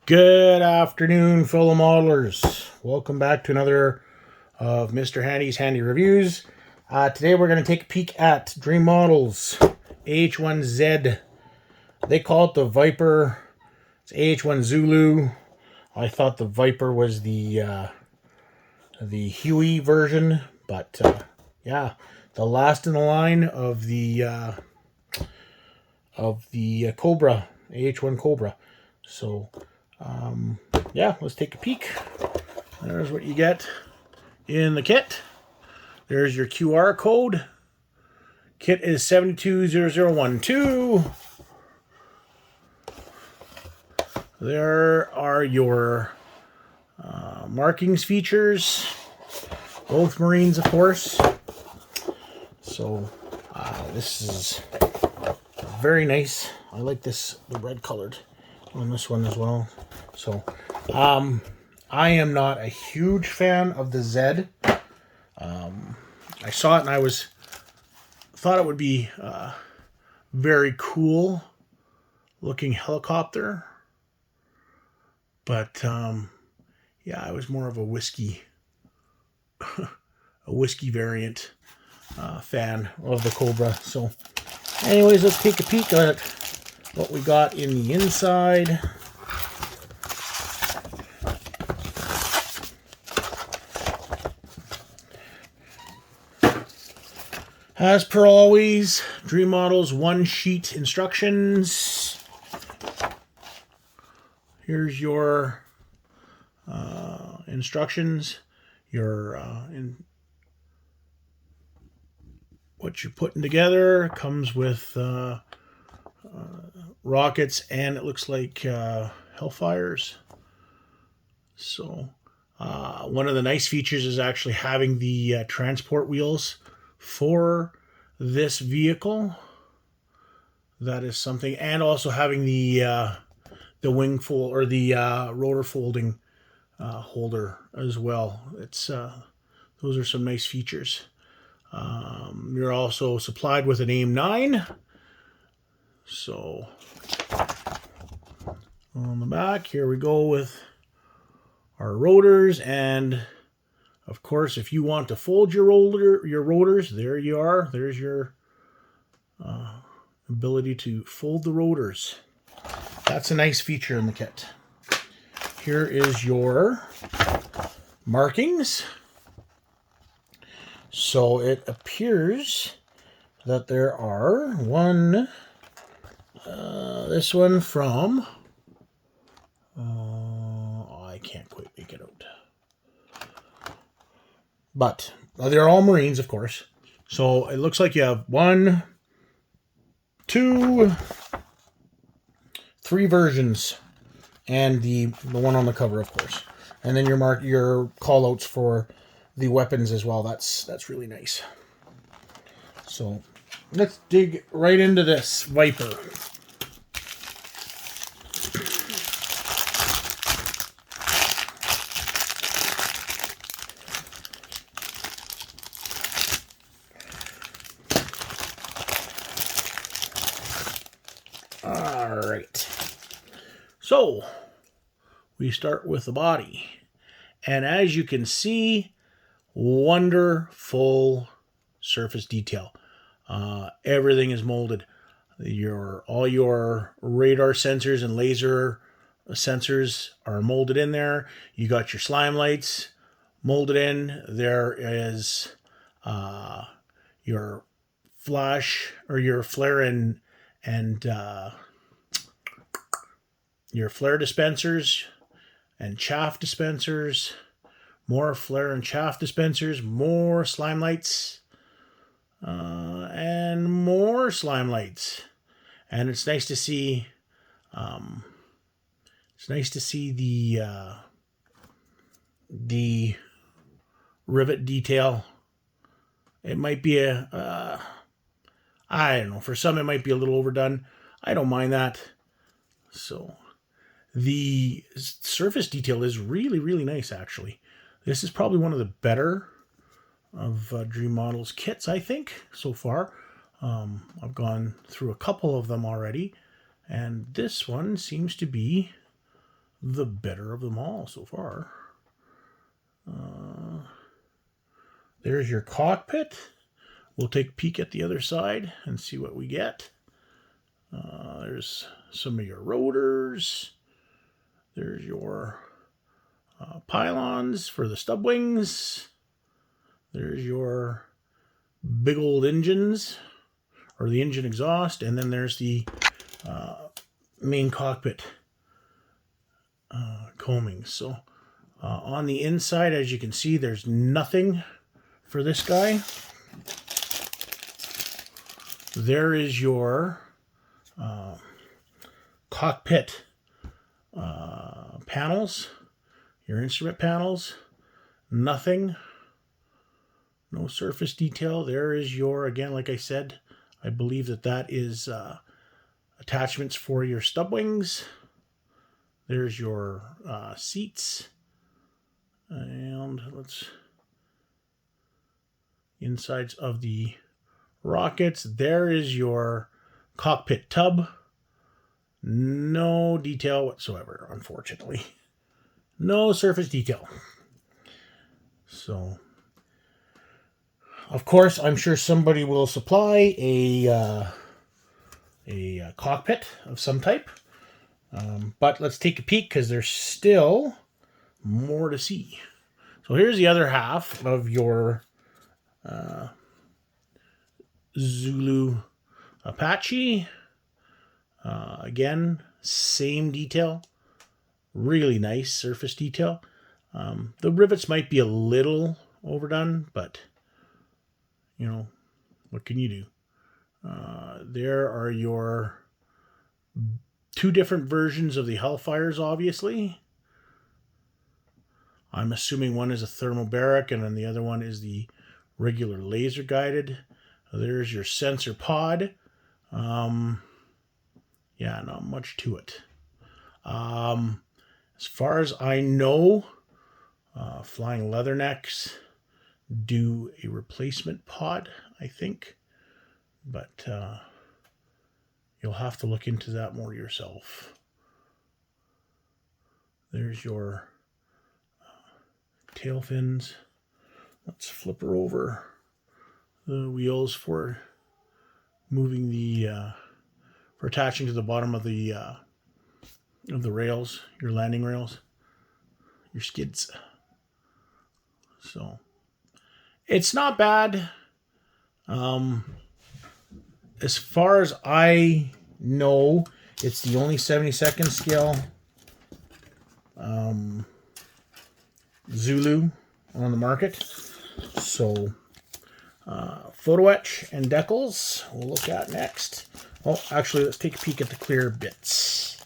Good afternoon, fellow modelers. Welcome back to another of Mr. Handy's Handy Reviews. Today we're going to take a peek at DreamModels AH-1Z. They call it the Viper. It's AH-1 Zulu. I thought the Viper was the Huey version, but yeah, the last in the line of the Cobra, AH-1 Cobra. So yeah, let's take a peek. There's what you get in the kit. There's your QR code. Kit is 720012. There are your markings features. Both Marines, of course. So this is very nice. I like this, the red colored on this one as well. So I am not a huge fan of the Z. I saw it and I thought it would be very cool looking helicopter, but yeah, I was more of a whiskey variant fan of the Cobra. So anyways, let's take a peek at what we got in the inside. As per always, DreamModels one-sheet instructions. Here's your instructions, your what you're putting together. Comes with rockets, and it looks like Hellfires. So one of the nice features is actually having the transport wheels for this vehicle. That is something, and also having the wing fold, or the rotor folding holder as well. It's those are some nice features. You're also supplied with an AIM-9. So on the back here we go with our rotors, and of course, if you want to fold your rotors, there you are. There's your ability to fold the rotors. That's a nice feature in the kit. Here is your markings. So it appears that there are this one from, I can't quite make it out. But they're all Marines, of course. So it looks like you have 1, 2, 3 versions, and the one on the cover, of course. And then your call-outs for the weapons as well. That's really nice. So let's dig right into this Viper. All right. So we start with the body. And as you can see, wonderful surface detail. Everything is molded. All your radar sensors and laser sensors are molded in there. You got your slime lights molded in. There is your flash, or your flare and your flare dispensers and chaff dispensers. More flare and chaff dispensers, more slime lights, and more slime lights. And it's nice to see. It's nice to see the rivet detail. It might be I don't know. For some, it might be a little overdone. I don't mind that. So the surface detail is really, really nice, actually. This is probably one of the better of DreamModels kits, I think, so far. I've gone through a couple of them already, and this one seems to be the better of them all so far. There's your cockpit. We'll take a peek at the other side and see what we get. There's some of your rotors. There's your pylons for the stub wings. There's your big old engines, or the engine exhaust, and then there's the main cockpit combing. So on the inside, as you can see, there's nothing for this guy. There is your cockpit panels, your instrument panels. Nothing. No surface detail. There is your, again, like I said, I believe that is attachments for your stub wings. There's your seats. And insides of the rockets. There is your cockpit tub. No detail whatsoever, unfortunately. No surface detail. So, of course, I'm sure somebody will supply a cockpit of some type. But let's take a peek because there's still more to see. So here's the other half of your Zulu Apache. Again, same detail. Really nice surface detail. The rivets might be a little overdone, but you know, what can you do? There are your two different versions of the Hellfires, obviously. I'm assuming one is a thermobaric and then the other one is the regular laser guided. There's your sensor pod. Yeah, not much to it. As far as I know, Flying Leathernecks do a replacement pod, I think. But you'll have to look into that more yourself. There's your tail fins. Let's flip her over. The wheels for moving the for attaching to the bottom of the rails, your landing rails, your skids. So it's not bad. As far as I know, it's the only 72nd scale Zulu on the market. So photo etch and decals we'll look at next. Oh, actually, let's take a peek at the clear bits.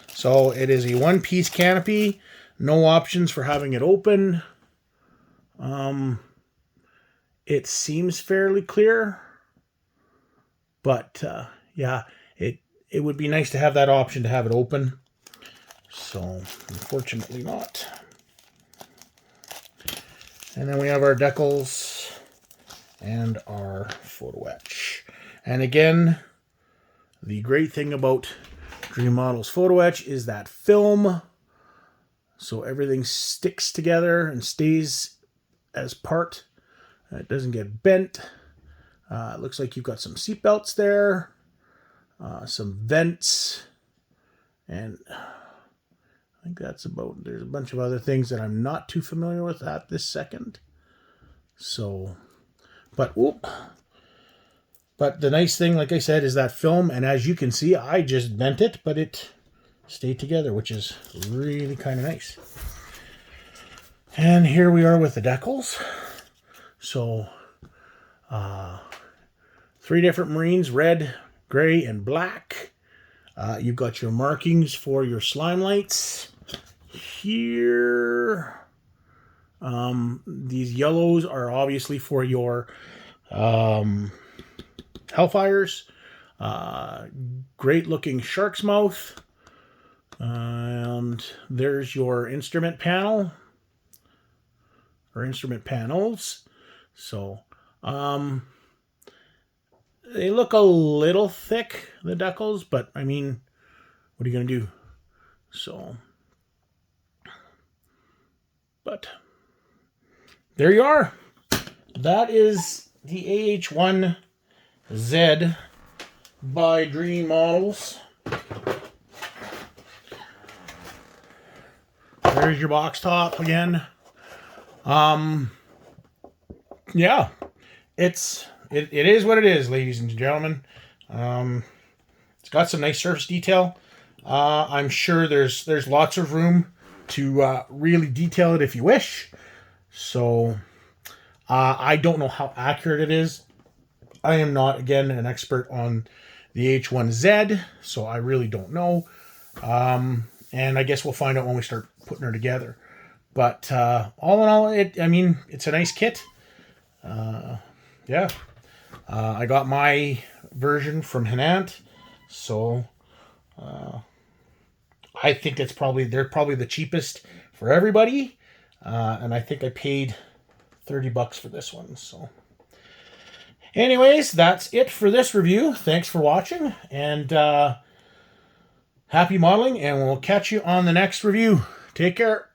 So it is a one-piece canopy. No options for having it open. It seems fairly clear. But yeah, it would be nice to have that option to have it open. So unfortunately not. And then we have our decals and our photo etch. And again, the great thing about DreamModels photo etch is that film. So everything sticks together and stays as part. It doesn't get bent. It looks like you've got some seat belts there, some vents, and I think that's about, there's a bunch of other things that I'm not too familiar with at this second. So, but the nice thing, like I said, is that film, and as you can see, I just bent it, but it stayed together, which is really kind of nice. And here we are with the decals. So, 3 different Marines, red, gray, and black. You've got your markings for your slime lights. Here, these yellows are obviously for your Hellfires. Great looking shark's mouth. And there's your instrument panel. Or instrument panels. So, they look a little thick, the decals, but I mean, what are you going to do? So, but there you are. That is the AH-1Z by DreamModels. There's your box top again. Yeah, it is what it is, ladies and gentlemen. It's got some nice surface detail. I'm sure there's lots of room to really detail it if you wish. So I don't know how accurate it is. I am not, again, an expert on the AH-1Z, so I really don't know. And I guess we'll find out when we start putting her together. But all in all, it's a nice kit. Yeah. I got my version from Henant, so I think they're probably the cheapest for everybody. And I think I paid $30 for this one. So anyways, that's it for this review. Thanks for watching, and happy modeling, and we'll catch you on the next review. Take care.